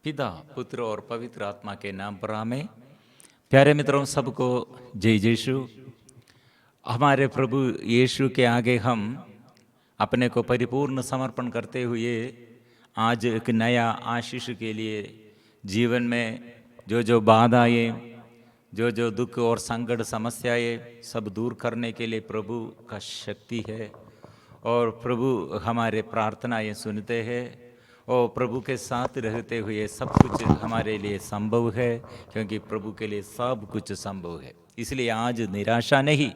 पिता, पुत्र और पवित्र आत्मा के नाम पर आमें। प्यारे मित्रों, सबको जय यीशु। हमारे प्रभु यीशु के आगे हम अपने को परिपूर्ण समर्पण करते हुए आज एक नया आशीष के लिए जीवन में जो बाधाएं, जो दुख और संकट समस्याएं सब दूर करने के लिए प्रभु का शक्ति है और प्रभु हमारे प्रार्थनाएं सुनते हैं और प्रभु के साथ रहते हुए सब कुछ हमारे लिए संभव है, क्योंकि प्रभु के लिए सब कुछ संभव है। इसलिए आज निराशा नहीं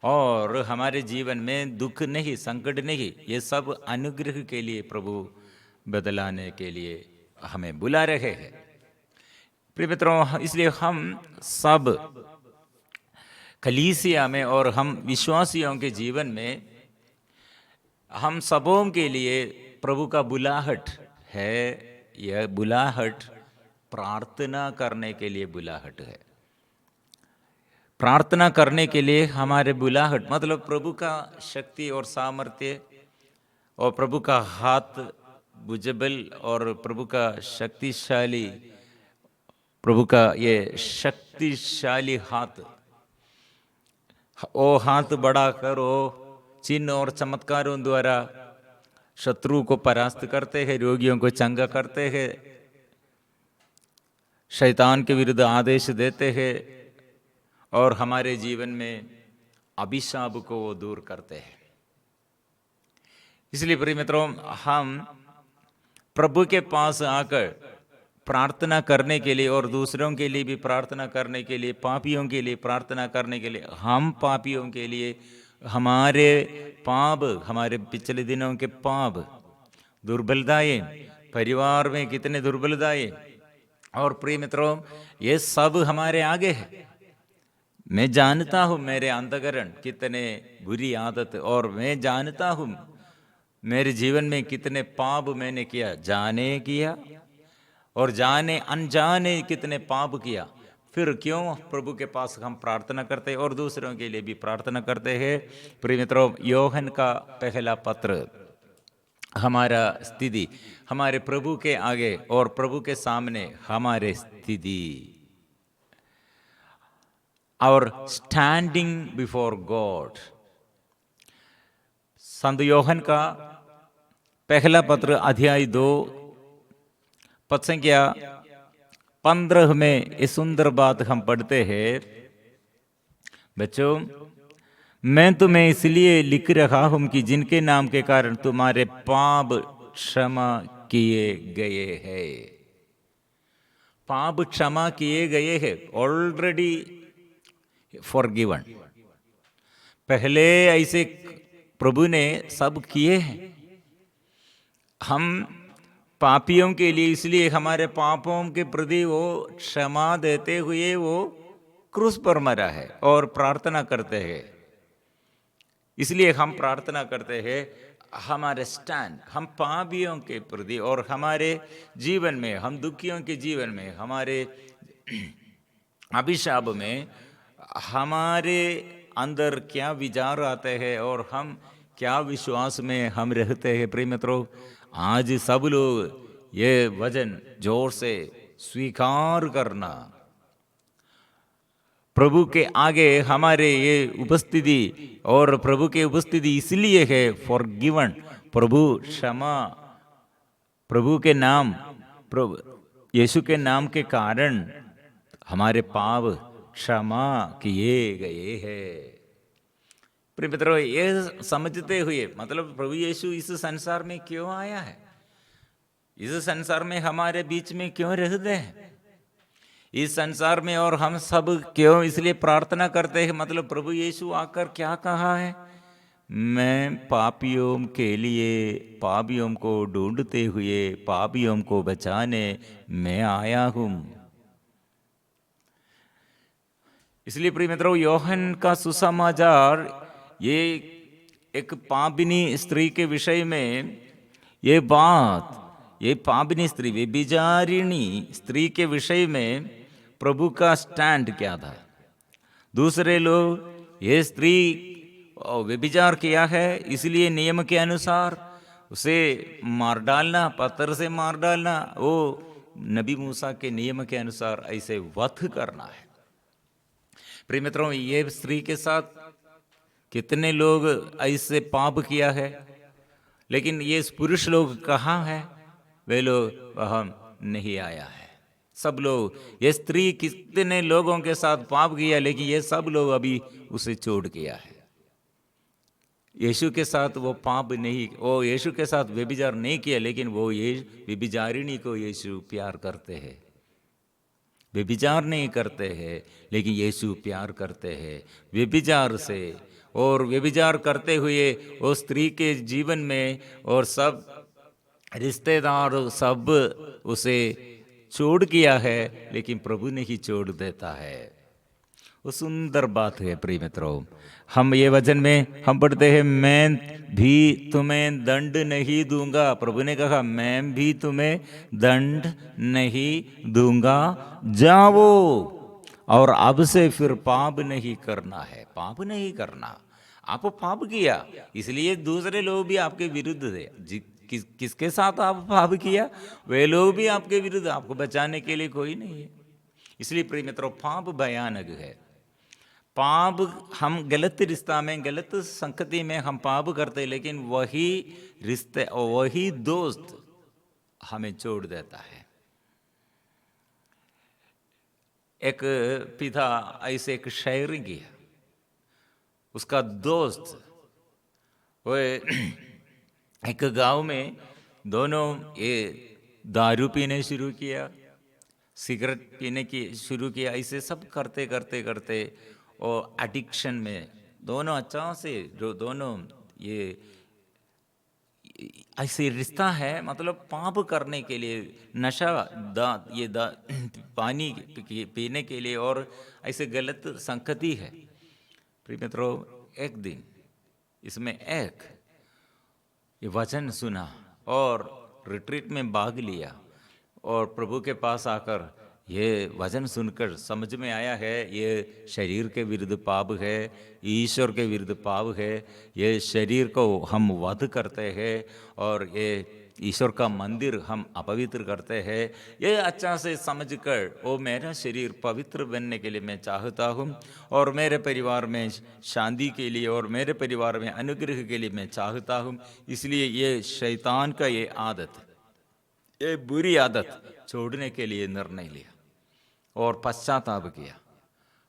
और हमारे जीवन में दुख नहीं, संकट नहीं, ये सब अनुग्रह के लिए प्रभु बदलाने के लिए हमें बुला रहे हैं। प्रिय मित्रों, इसलिए हम सब कलीसिया में और हम विश्वासियों के जीवन में हम सबों के लिए प्रभु का बुलाहट है। यह बुलाहट प्रार्थना करने के लिए बुलाहट है। प्रार्थना करने के लिए हमारे बुलाहट मतलब प्रभु का शक्ति और सामर्थ्य और प्रभु का हाथ भुजबल और प्रभु का शक्तिशाली, प्रभु का ये शक्तिशाली हाथ, ओ हाथ बढ़ा करो, चिन्ह और चमत्कारों द्वारा शत्रु को परास्त करते हैं, रोगियों को चंगा करते हैं, शैतान के विरुद्ध आदेश देते हैं और हमारे जीवन में अभिशाप को वो दूर करते हैं। इसलिए प्रिय मित्रों, हम प्रभु के पास आकर प्रार्थना करने के लिए और दूसरों के लिए भी प्रार्थना करने के लिए, पापियों के लिए प्रार्थना करने के लिए, हम पापियों के लिए हमारे पाप, हमारे पिछले दिनों के पाप, दुर्बलताएं, परिवार में कितने दुर्बलताएं, और प्रिय मित्रों ये सब हमारे आगे है। मैं जानता हूं मेरे अंतःकरण कितने बुरी आदत, और मैं जानता हूं मेरे जीवन में कितने पाप मैंने किया, जाने किया और जाने अनजाने कितने पाप किया। फिर क्यों प्रभु के पास हम प्रार्थना करते हैं और दूसरों के लिए भी प्रार्थना करते हैं। प्रिय मित्रों, योहन का पहला पत्र हमारा स्थिति, हमारे प्रभु के आगे और प्रभु के सामने हमारे स्थिति, और स्टैंडिंग बिफोर गॉड। संत योहन का पहला पत्र अध्याय 2 पद संख्या 15 में इस सुंदर बात हम पढ़ते हैं। बच्चों, मैं तुम्हें इसलिए लिख रहा हूं कि जिनके नाम के कारण तुम्हारे पाप क्षमा किए गए हैं। पाप क्षमा किए गए हैं, ऑलरेडी फॉरगिवन। पहले ऐसे प्रभु ने सब किए हैं। हम पापियों के लिए इसलिए हमारे पापों के प्रति वो क्षमा देते हुए वो क्रूस पर मरा है और प्रार्थना करते हैं। इसलिए हम प्रार्थना करते हैं हमारे स्टैंड, हम पापियों के प्रति और हमारे जीवन में, हम दुखियों के जीवन में, हमारे अभिशाप में हमारे अंदर क्या विचार आते हैं और हम क्या विश्वास में हम रहते हैं। प्रिय मित्रों, आज सब लोग ये वचन जोर से स्वीकार करना। प्रभु के आगे हमारे ये उपस्थिति, और प्रभु के उपस्थिति इसलिए है फॉरगिवन, प्रभु क्षमा, प्रभु के नाम, प्रभु यीशु के नाम के कारण हमारे पाप क्षमा किए गए हैं। प्रिय मित्रों, ये समझते हुए मतलब प्रभु यीशु इस संसार में क्यों आया है, इस संसार में हमारे बीच में क्यों रहते हैं, इस संसार में और हम सब क्यों इसलिए प्रार्थना करते हैं, मतलब प्रभु यीशु आकर क्या कहा है, मैं पापियों के लिए, पापियों को ढूंढते हुए पापियों को बचाने मैं आया हूं। इसलिए प्रिय मित्रों, योहन का सुसमाचार ये एक पापिनी स्त्री के विषय में ये बात, ये पापिनी स्त्री, व्यभिचारिणी स्त्री के विषय में प्रभु का स्टैंड क्या था। दूसरे लोग ये स्त्री व्यभिचार किया है इसलिए नियम के अनुसार उसे मार डालना, पत्थर से मार डालना, वो नबी मूसा के नियम के अनुसार ऐसे वध करना है। प्रिय मित्रों, ये स्त्री के साथ कितने लोग ऐसे पाप किया है, लेकिन ये पुरुष लोग कहाँ है? वे लोग वहाँ नहीं आया है। सब लोग, ये स्त्री कितने लोगों के साथ पाप किया, लेकिन ये सब लोग अभी उसे छोड़ किया है। यीशु के साथ वो पाप नहीं, वो यीशु के साथ व्यभिचार नहीं किया, लेकिन वो ये व्यभिचारिणी को यीशु प्यार करते हैं। व्यभिचार नहीं करते हैं, लेकिन यीशु प्यार करते हैं व्यभिचार से। और व्यभिचार करते हुए वो स्त्री के जीवन में और सब रिश्तेदार सब उसे छोड़ किया है, लेकिन प्रभु ने ही छोड़ देता है। वो सुंदर बात है प्रिय मित्रों। हम ये वचन में हम पढ़ते हैं, मैं भी तुम्हें दंड नहीं दूंगा। प्रभु ने कहा, मैं भी तुम्हें दंड नहीं दूंगा, जाओ और अब से फिर पाप नहीं करना है। पाप नहीं करना। आप पाप किया, इसलिए दूसरे लोग भी आपके विरुद्ध थे। किसके साथ आप पाप किया, वे लोग भी आपके विरुद्ध। आपको बचाने के लिए कोई नहीं है। इसलिए प्रिय मित्रों, पाप भयानक है। पाप, हम गलत रिश्ता में, गलत संगति में हम पाप करते, लेकिन वही रिश्ते और वही दोस्त हमें छोड़ देता है। एक पिता ऐसे एक शायरी किया, उसका दोस्त वो एक गांव में, दोनों ये दारू पीने शुरू किया, सिगरेट पीने की शुरू किया। ऐसे सब करते करते करते और एडिक्शन में दोनों अच्छा से, जो दोनों ये ऐसे रिश्ता है, मतलब पाप करने के लिए, नशा पानी पीने के लिए, और ऐसे गलत संगति है। प्रिय मित्रों, एक दिन इसमें एक ये वचन सुना और रिट्रीट में भाग लिया, और प्रभु के पास आकर ये वचन सुनकर समझ में आया है, ये शरीर के विरुद्ध पाप है, ईश्वर के विरुद्ध पाप है। ये शरीर को हम वध करते हैं, और ये ईश्वर का मंदिर हम अपवित्र करते हैं। ये अच्छा से समझकर, वो मेरा शरीर पवित्र बनने के लिए मैं चाहता हूँ, और मेरे परिवार में शांति के लिए और मेरे परिवार में अनुग्रह के लिए मैं चाहता हूँ। इसलिए ये शैतान का ये आदत, ये बुरी आदत छोड़ने के लिए निर्णय लिया और पश्चाताप किया।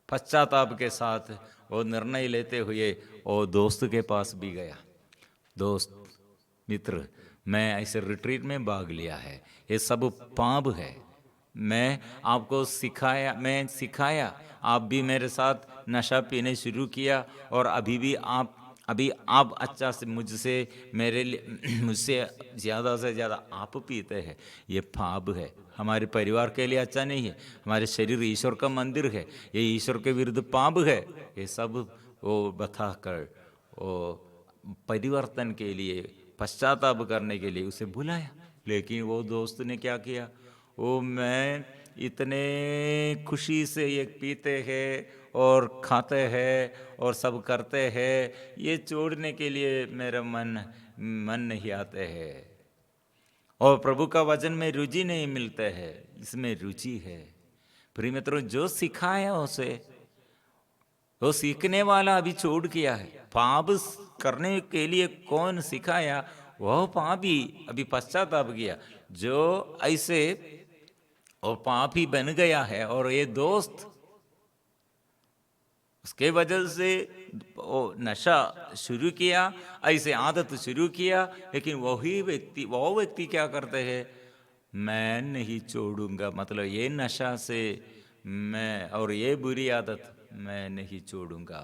पश्चाताप के साथ वो निर्णय लेते हुए वो दोस्त के पास भी गया। दोस्त, मित्र, मैं ऐसे रिट्रीट में भाग लिया है, ये सब पाप है। मैं आपको सिखाया, आप भी मेरे साथ नशा पीने शुरू किया, और अभी आप अच्छा से मुझसे ज़्यादा से ज़्यादा आप पीते हैं। ये पाप है, हमारे परिवार के लिए अच्छा नहीं है। हमारे शरीर ईश्वर का मंदिर है, ये ईश्वर के विरुद्ध पाप है। ये सब वो बताकर वो परिवर्तन के लिए, पश्चाताप करने के लिए उसे बुलाया। लेकिन वो दोस्त ने क्या किया, वो मैं इतने खुशी से ये पीते हैं और खाते हैं और सब करते हैं, ये छोड़ने के लिए मेरा मन नहीं आते हैं, और प्रभु का वचन में रुचि नहीं मिलते है, इसमें रुचि है। प्रिय मित्रों, जो सिखाया उसे, वो सीखने वाला अभी छोड़ किया है। पाप करने के लिए कौन सिखाया, वह पापी अभी पश्चाताप किया। जो ऐसे और पापी बन गया है, और ये दोस्त उसके वजह से वो नशा शुरू किया, ऐसे आदत शुरू किया, लेकिन वो व्यक्ति क्या करते हैं, मैं नहीं छोड़ूंगा, मतलब ये नशा से मैं, और ये बुरी आदत मैं नहीं छोड़ूंगा।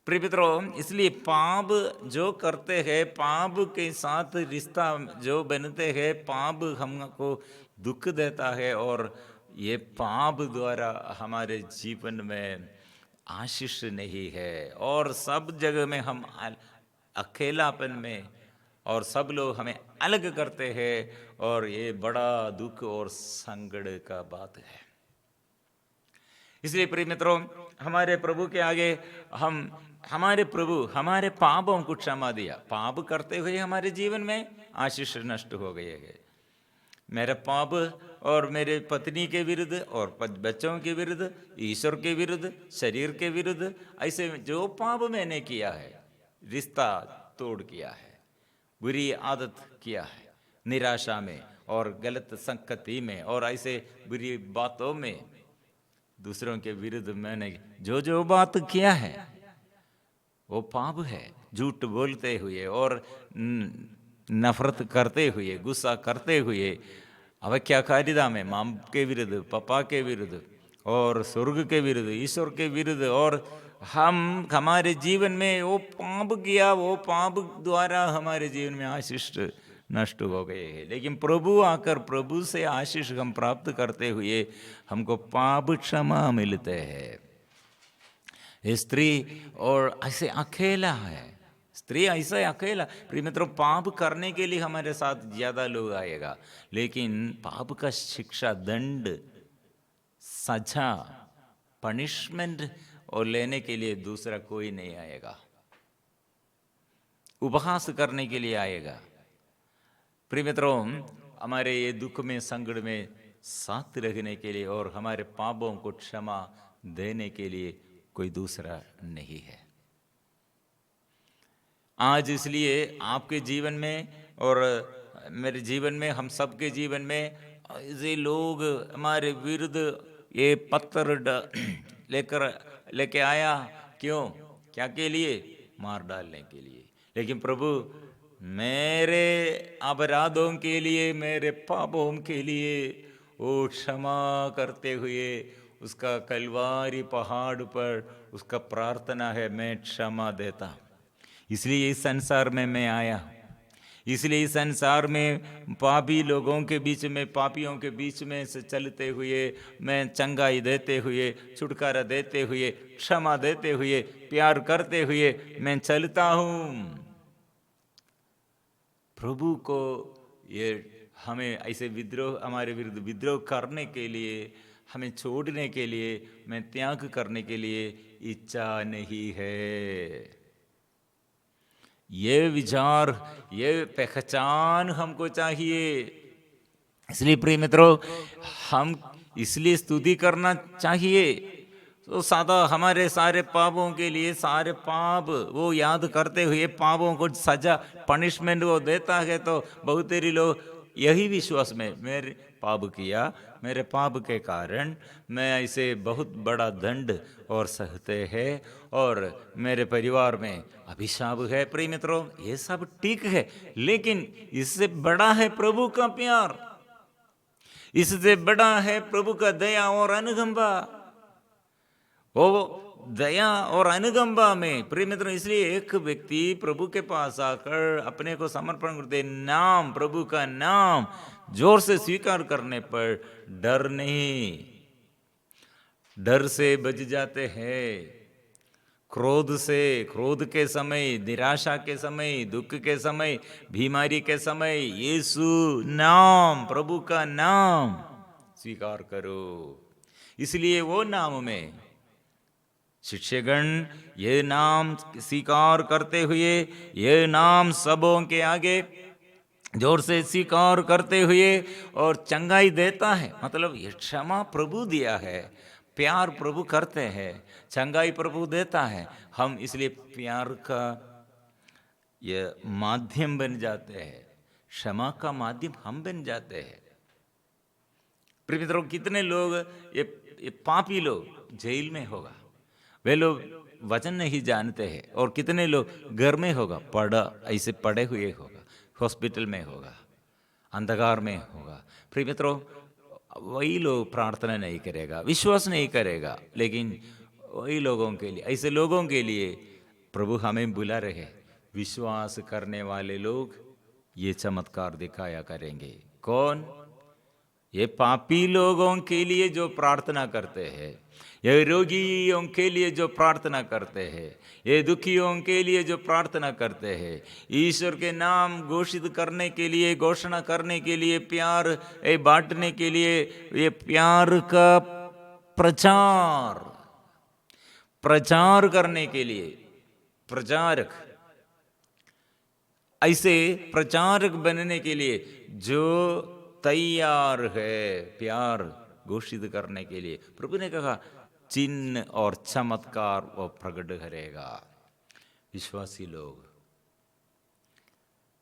प्रिय मित्रों, इसलिए पाप जो करते हैं, पाप के साथ रिश्ता जो बनते हैं, पाप हमको दुख देता है, और ये पाप द्वारा हमारे जीवन में आशीष नहीं है, और सब जगह में हम अकेलापन में, और सब लोग हमें अलग करते हैं, और ये बड़ा दुख और संकट का बात है। इसलिए प्रिय मित्रों, हमारे प्रभु के आगे हमारे प्रभु हमारे पापों को क्षमा दिया। पाप करते हुए हमारे जीवन में आशीष नष्ट हो गई है। मेरे पाप और मेरे पत्नी के विरुद्ध और बच्चों के विरुद्ध, ईश्वर के विरुद्ध, शरीर के विरुद्ध, ऐसे जो पाप मैंने किया है, रिश्ता तोड़ किया है, बुरी आदत किया है, निराशा में और गलत संगति में और ऐसे बुरी बातों में दूसरों के विरुद्ध मैंने जो जो बात किया है वो पाप है। झूठ बोलते हुए और नफरत करते हुए, गुस्सा करते हुए, अवज्ञाकारिता में माँ के विरुद्ध, पापा के विरुद्ध और स्वर्ग के विरुद्ध, ईश्वर के विरुद्ध, और हमारे जीवन में वो पाप किया, वो पाप द्वारा हमारे जीवन में आशीष नष्ट हो गए हैं। लेकिन प्रभु आकर प्रभु से आशीष हम प्राप्त करते हुए हमको पाप क्षमा मिलते हैं। स्त्री और ऐसे अकेला है, स्त्री ऐसा अकेला। प्रिय मित्रों, पाप करने के लिए हमारे साथ ज्यादा लोग आएगा, लेकिन पाप का शिक्षा, दंड, सजा, पनिशमेंट और लेने के लिए दूसरा कोई नहीं आएगा। उपहास करने के लिए आएगा। प्रिय मित्रों, हमारे ये दुख में, संकट में साथ रहने के लिए और हमारे पापों को क्षमा देने के लिए कोई दूसरा नहीं है। आज इसलिए आपके जीवन में और मेरे जीवन में, हम सबके जीवन में ऐसे लोग हमारे विरुद्ध ये पत्थर लेके आया। क्यों? क्या के लिए? मार डालने के लिए। लेकिन प्रभु मेरे अपराधों के लिए, मेरे पापों के लिए वो क्षमा करते हुए उसका कलवारी पहाड़ पर उसका प्रार्थना है, मैं क्षमा देता। इसलिए इस संसार में मैं आया, इसलिए इस संसार में पापी लोगों के बीच में, पापियों के बीच में से चलते हुए, मैं चंगाई देते हुए, छुटकारा देते हुए, क्षमा देते हुए, प्यार करते हुए मैं चलता हूँ। प्रभु को ये हमें ऐसे विद्रोह, हमारे विरुद्ध विद्रोह करने के लिए, हमें छोड़ने के लिए, मैं त्याग करने के लिए इच्छा नहीं है। ये विचार, ये पहचान हमको चाहिए। इसलिए प्रिय मित्रों, हम इसलिए स्तुति करना चाहिए। तो सादा हमारे सारे पापों के लिए, सारे पाप वो याद करते हुए पापों को सजा, पनिशमेंट वो देता है। तो बहुत तेरी लोग यही विश्वास में, मेरे पाप किया, मेरे पाप के कारण मैं ऐसे बहुत बड़ा दंड और सहते हैं और मेरे परिवार में अभिशाप है। प्रिय मित्रों, ये सब ठीक है, लेकिन इससे बड़ा है प्रभु का प्यार, इससे बड़ा है प्रभु का दया और अनुकंपा। वो दया और अनुकंपा में प्रिय मित्रों, इसलिए एक व्यक्ति प्रभु के पास आकर अपने को समर्पण करते, नाम, प्रभु का नाम जोर से स्वीकार करने पर डर नहीं, डर से बच जाते हैं। क्रोध से, क्रोध के समय, निराशा के समय, दुख के समय, बीमारी के समय यीशु नाम, प्रभु का नाम स्वीकार करो। इसलिए वो नाम में शिष्यगण ये नाम स्वीकार करते हुए, ये नाम सबों के आगे जोर से स्वीकार करते हुए और चंगाई देता है। मतलब ये क्षमा प्रभु दिया है, प्यार प्रभु करते हैं, चंगाई प्रभु देता है। हम इसलिए प्यार का ये माध्यम बन जाते हैं, क्षमा का माध्यम हम बन जाते हैं। प्रिय मित्रों, कितने लोग ये पापी लोग जेल में होगा, वे लोग वचन नहीं जानते हैं, और कितने लोग घर में होगा, ऐसे पड़े हुए होगा, हॉस्पिटल में होगा, अंधकार में होगा। प्रिय मित्रों, वही लोग प्रार्थना नहीं करेगा, विश्वास नहीं करेगा, लेकिन वही लोगों के लिए, ऐसे लोगों के लिए प्रभु हमें बुला रहे। विश्वास करने वाले लोग ये चमत्कार दिखाया करेंगे। कौन? ये पापी लोगों के लिए जो प्रार्थना करते हैं, ये रोगियों के लिए जो प्रार्थना करते हैं, ये दुखियों के लिए जो प्रार्थना करते हैं, ईश्वर के नाम घोषित करने के लिए, घोषणा करने के लिए, प्यार बांटने के लिए, ये प्यार का प्रचार, प्रचार करने के लिए प्रचारक, ऐसे प्रचारक बनने के लिए जो तैयार है प्यार घोषित करने के लिए। प्रभु ने कहा चिन्ह और चमत्कार वो प्रकट करेगा। विश्वासी लोग,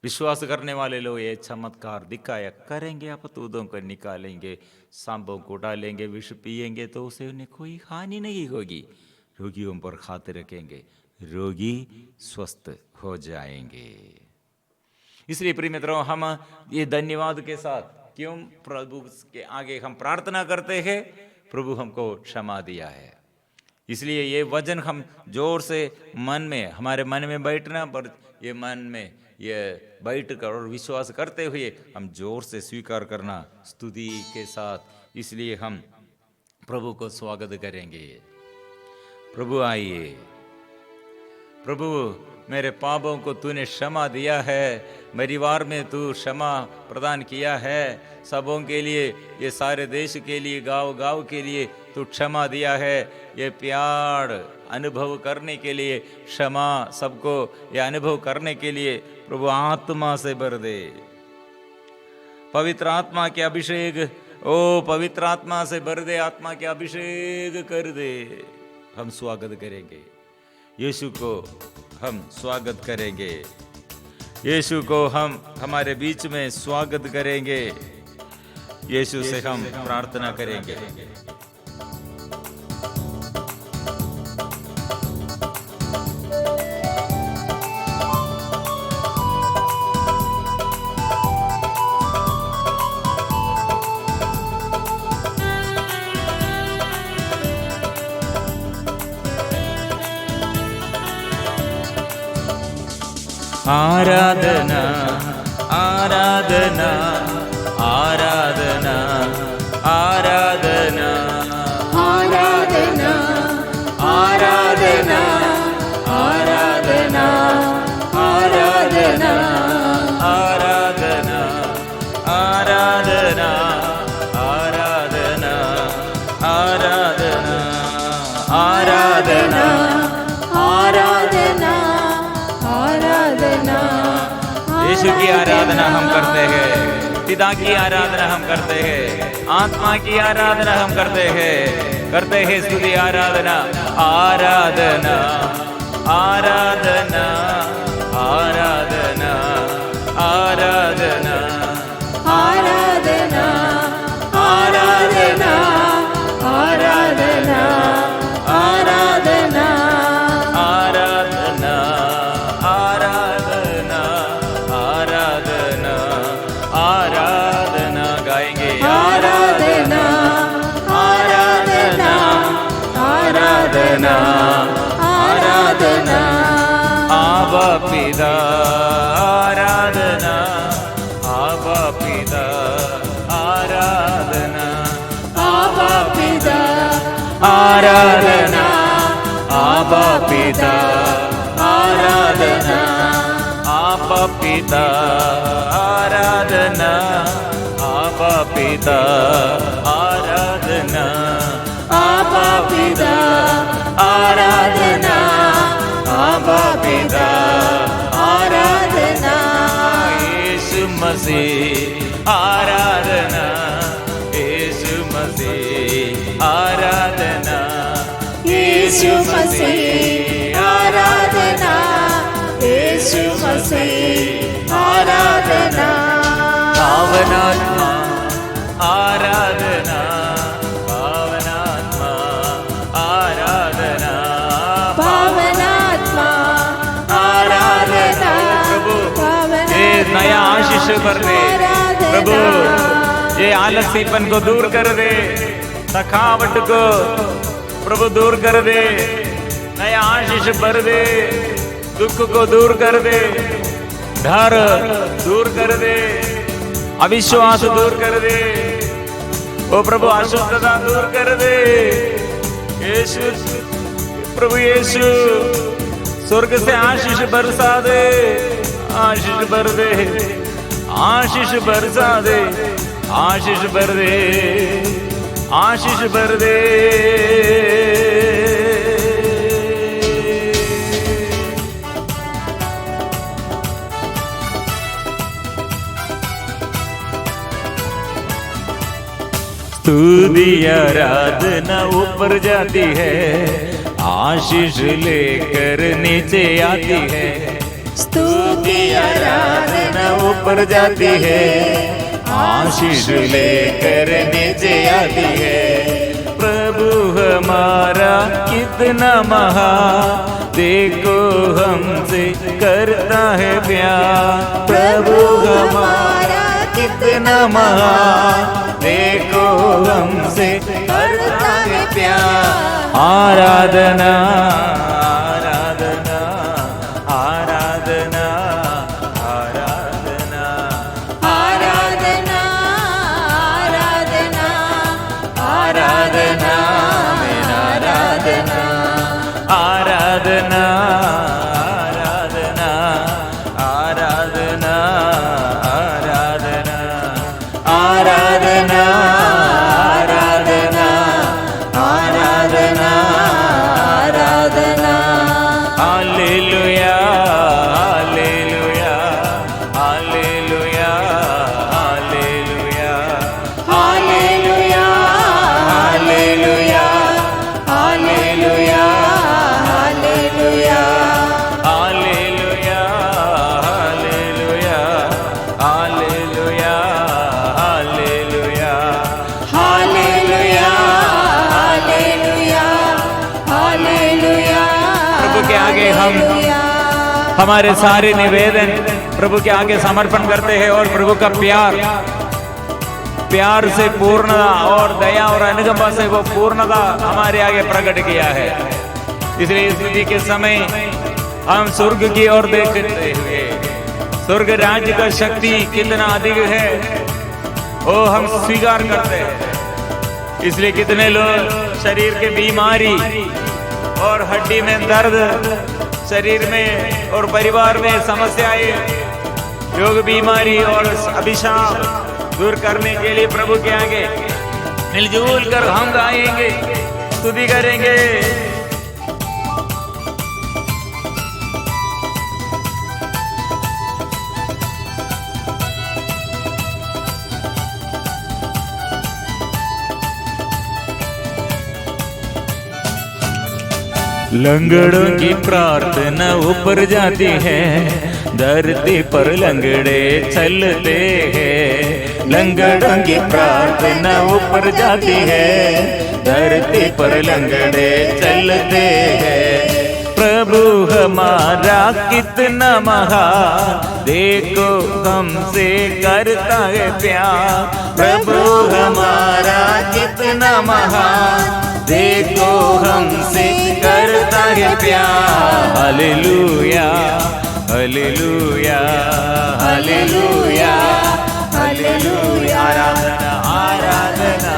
विश्वास करने वाले लोग ये चमत्कार दिखाया करेंगे। अपतूतों को निकालेंगे, सांपों को डालेंगे, विष पिएंगे तो उसे उन्हें कोई हानि नहीं होगी। रोगियों पर हाथ रखेंगे, रोगी स्वस्थ हो जाएंगे। इसलिए प्रिय मित्रों, हम ये धन्यवाद के साथ क्यों प्रभु के आगे हम प्रार्थना करते हैं, प्रभु हमको क्षमा दिया है। इसलिए ये वचन हम जोर से मन में, हमारे मन में बैठना, पर ये मन में ये बैठ कर और विश्वास करते हुए हम जोर से स्वीकार करना स्तुति के साथ। इसलिए हम प्रभु को स्वागत करेंगे। प्रभु आइए, प्रभु मेरे पापों को तूने क्षमा दिया है, परिवार में तू क्षमा प्रदान किया है, सबों के लिए, ये सारे देश के लिए, गांव गांव के लिए तू क्षमा दिया है। ये प्यार अनुभव करने के लिए, क्षमा सबको ये अनुभव करने के लिए प्रभु आत्मा से भर दे। पवित्र आत्मा के अभिषेक, ओ पवित्र आत्मा से भर दे, आत्मा के अभिषेक कर दे। हम स्वागत करेंगे यीशु को, हम स्वागत करेंगे यीशु को, हम हमारे बीच में स्वागत करेंगे। यीशु से हम प्रार्थना करेंगे। आराधना आराधना आराधना आराधना आराधना आराधना आराधना आराधना आराधना आराधना आराधना आराधना आराधना यीशु की आराधना हम करते हैं, पिता की आराधना हम करते हैं, आत्मा की आराधना हम करते हैं स्तुति आराधना आराधना आराधना आराधना आराधना आराधना आराधना आराधना आराधना आराधना आराधना आराधना आराधना गाएंगे आराधना आराधना आराधना आराधना आबा पिता आराधना आबा पिता आराधना आबा पिता आराधना आबा पिता आराधना आबा पिता आराधना आबा पिता आराधना आबा पिता आराधना आबा पिता आराधना यीशु मसीह आराधना यीशु मसीह आराधना यीशु मसीह आराधना यीशु मसीह आराधना पावनात्मा आराधना पावनात्मा आराधना पावनात्मा आराधना प्रभु ये नया आशीष भर दे प्रभु, ये आलसीपन को दूर कर दे, थकावट को प्रभु दूर कर दे, नया आशीष भर दे, दुख को दूर कर दे, डर दूर कर दे, अविश्वास दूर कर दे, ओ प्रभु अशुद्धता दूर कर दे। यीशु प्रभु यीशु स्वर्ग से आशीष बरसा दे, आशीष भर दे, आशीष बरसा दे, आशीष भर दे, आशीष भर दे। स्तुति आराधना ऊपर जाती है, आशीष लेकर नीचे आती है। स्तुति आराधना ऊपर जाती है, आशीष लेकर नीचे आती है। प्रभु हमारा कितना महा, देखो हमसे करता है प्यार। प्रभु हमारा कितना महा, देखो हमसे करता है प्यार। आराधना आराधना आराधना आराधना आराधना आराधना आराधना मेरा आराधना आराधना आराधना आराधना आराधना आराधना आराधना आराधना। Hallelujah hallelujah hallelujah hallelujah hallelujah hallelujah hallelujah hallelujah hallelujah hallelujah hallelujah hallelujah hallelujah hallelujah. प्रभु के आगे हम हमारे सारे निवेदन प्रभु के आगे समर्पण करते हैं और प्रभु का प्यार से पूर्णता और दया और अनुकंपा से वो पूर्णता हमारे आगे प्रकट किया है। इसलिए इस विधि के समय हम स्वर्ग की ओर देखते हुए स्वर्ग राज्य का शक्ति कितना अधिक है वो हम स्वीकार करते हैं। इसलिए कितने लोग शरीर के बीमारी और हड्डी में दर्द, शरीर में और परिवार में समस्याएं, योग बीमारी और अभिशाप दूर करने के लिए प्रभु के आगे मिलजुल कर हम गाएंगे, स्तुति करेंगे। लंगड़ों की प्रार्थना ऊपर जाती है, धरती पर लंगड़े चलते हैं। लंगड़ों की प्रार्थना ऊपर जाती है, धरती पर लंगड़े चलते हैं। प्रभु हमारा कितना महा, देखो हमसे करता है प्यार। प्रभु हमारा कितना महा, देखो हमसे करता है प्यार। Hallelujah hallelujah hallelujah hallelujah. आराधना आराधना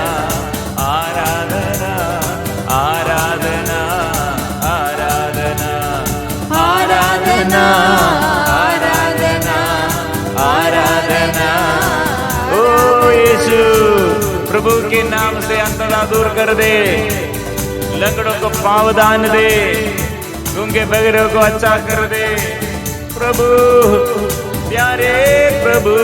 आराधना आराधना आराधना आराधना आराधना आराधना। ओ यीशु, प्रभु के नाम से अंधता दूर कर दे, लंगड़ों को पावदान दे, गूंगे बगरों को अच्छा कर दे। प्रभु प्यारे प्रभु,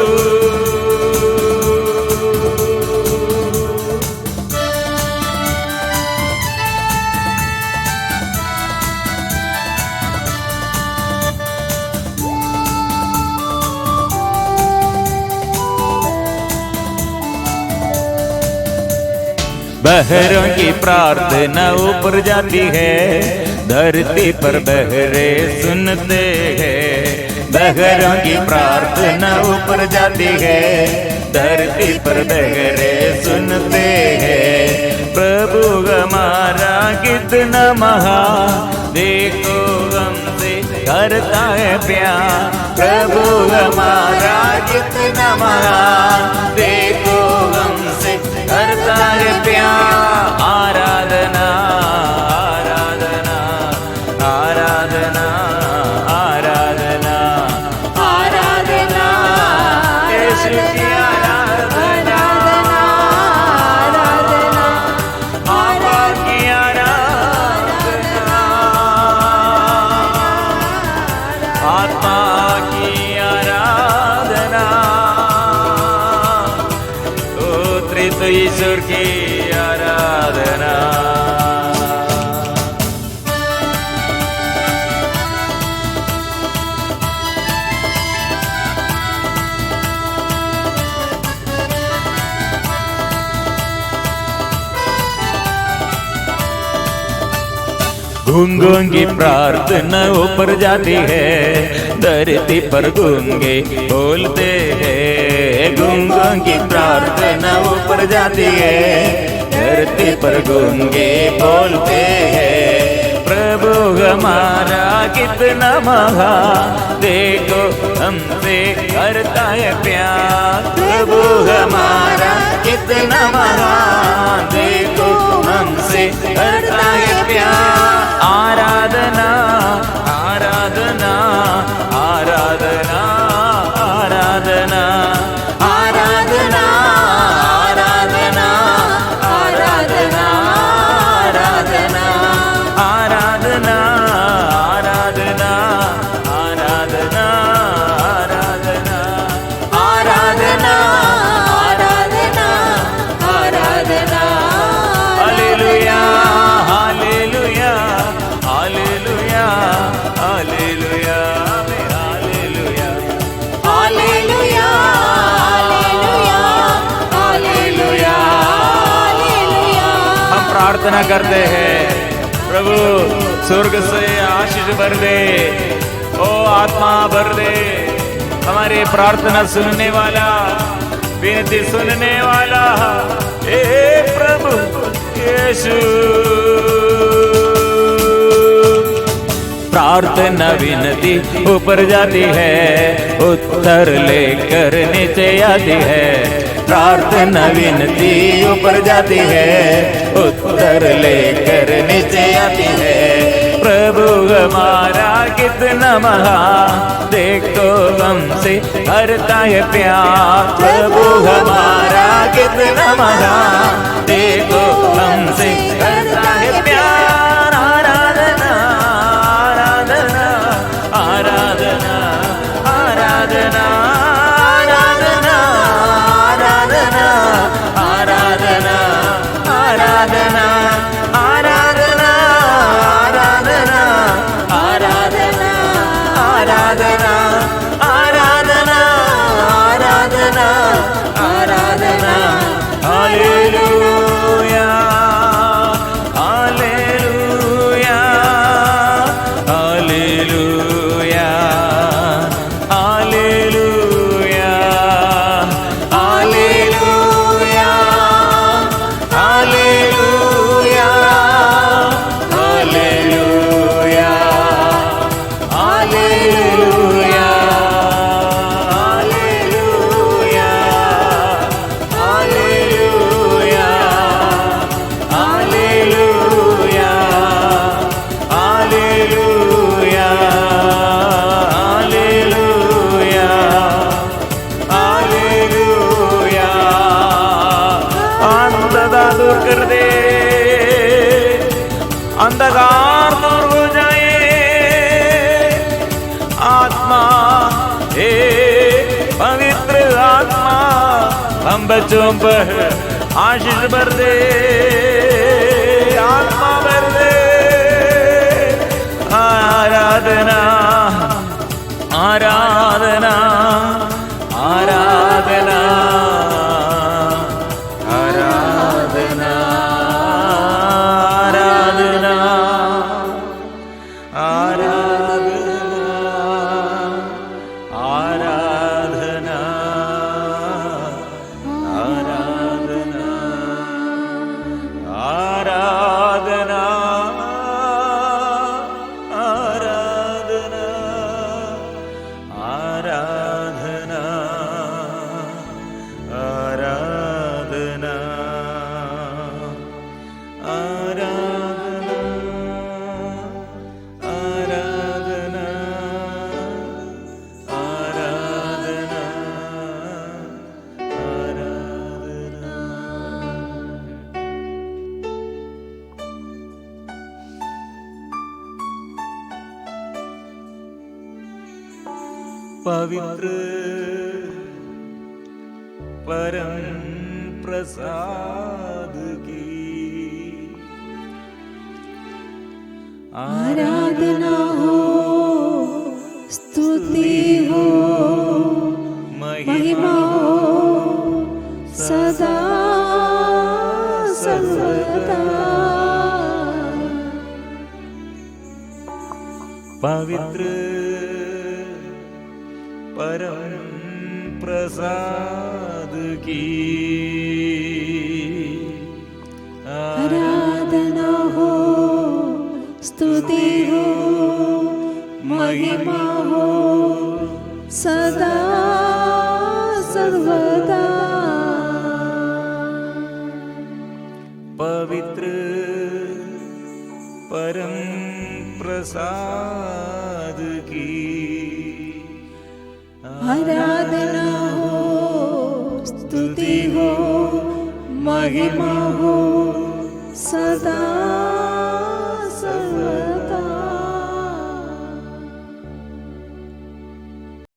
बहरों की प्रार्थना ऊपर जाती है, धरती पर बहरे सुनते हैं। बहरों की प्रार्थना ऊपर जाती है, धरती पर बहरे सुनते हैं। प्रभु हमारा कितना महा, देखो हमसे करता है प्यार। प्रभु हमारा कितना महा, देखो हमसे करता है प्यार। आराधना आराधना आराधना आराधना आराधना, यीशु की आराधना आराधना ईश्वर की आराधना। गूंगों की प्रार्थना ऊपर जाती है, धरती पर गूंगे बोलते हैं। गूंगों की प्रार्थना ऊपर जाती है, धरती पर गूंगे बोलते हैं। प्रभु हमारा कितना महा, देखो हमसे करता है प्यार। प्रभु हमारा कितना महा, देखो हमसे करता है प्यार। आराधना आराधना आराधना आराधना आराधना आराधना आराधना आराधना आराधना आराधना आराधना आराधना आराधना आराधना आराधना। Hallelujah hallelujah hallelujah hallelujah hallelujah hallelujah hallelujah hallelujah hallelujah. हम प्रार्थना करते हैं, प्रभु स्वर्ग से आशीष भर दे, ओ आत्मा भर दे। हमारी प्रार्थना सुनने वाला, विनती सुनने वाला, हे प्रभु यीशु। प्रार्थना विनती ऊपर जाती है, उत्तर लेकर नीचे आती है। प्रार्थना विनती ऊपर जाती है, उत्तर लेकर नीचे आती है। प्रभु हमारा कितना महा, देखो हमसे करता है प्यार। प्रभु हमारा कितना महा, देखो हमसे करता है प्यार। आराधना आराधना आराधना आराधना आराधना आराधना आराधना आराधना आराधना आराधना आराधना आराधना आराधना आराधना आराधना। Hallelujah hallelujah hallelujah hallelujah hallelujah hallelujah hallelujah hallelujah hallelujah hallelujah hallelujah hallelujah hallelujah. अंधकार दूर कर दे, अंधकार दूर हो जाए। आत्मा हे पवित्र आत्मा, हम बच्चों पर आशीष भर दे, आत्मा भर दे। आराधना आराधना आराधना आराधना आराधना आराधना आराधना आराधना आराधना आराधना आराधना आराधना आराधना आराधना आराधना। पवित्र परम प्रसाद की आराधना हो, स्तुति हो, महिमा हो सदा सर्वदा। पवित्र परम प्रसाद की आराधना हो, स्तुति हो, महिमा हो सदा सर्वदा। पवित्र परम प्रसाद की आराधना हो, स्तुति हो, महिमा हो सदा